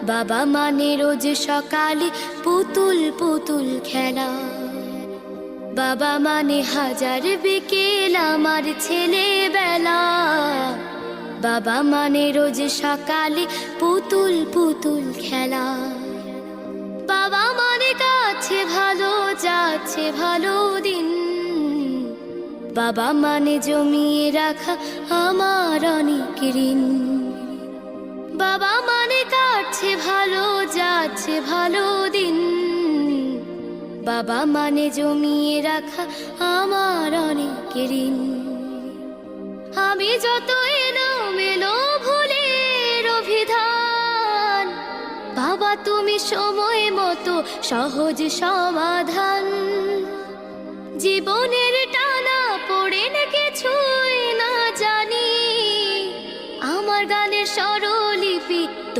বাবা মানে রোজ সকালে পুতুল পুতুল খেলা, বাবা মানে হাজার বিকেল আমার ছেলেবেলা। বাবা মানে রোজ সকালে পুতুল পুতুল খেলা, বাবা মানে কাছে ভালো যাচ্ছে ভালো দিন, বাবা মানে জমিয়ে রাখা আমার অনেক ঋণ। বাবা মানে কাটছে ভালো যাচ্ছে ভালো দিন, বাবা মানে জমিয়ে রাখা আমার অনেক ঋণ। আমি যত এলোমেলো ভুলের অভিধান, বাবা তুমি সময় মতো সহজ সমাধান। জীবনের টানা পড়ে না কিছুই না জানি, আমার গানের স্বরলিপি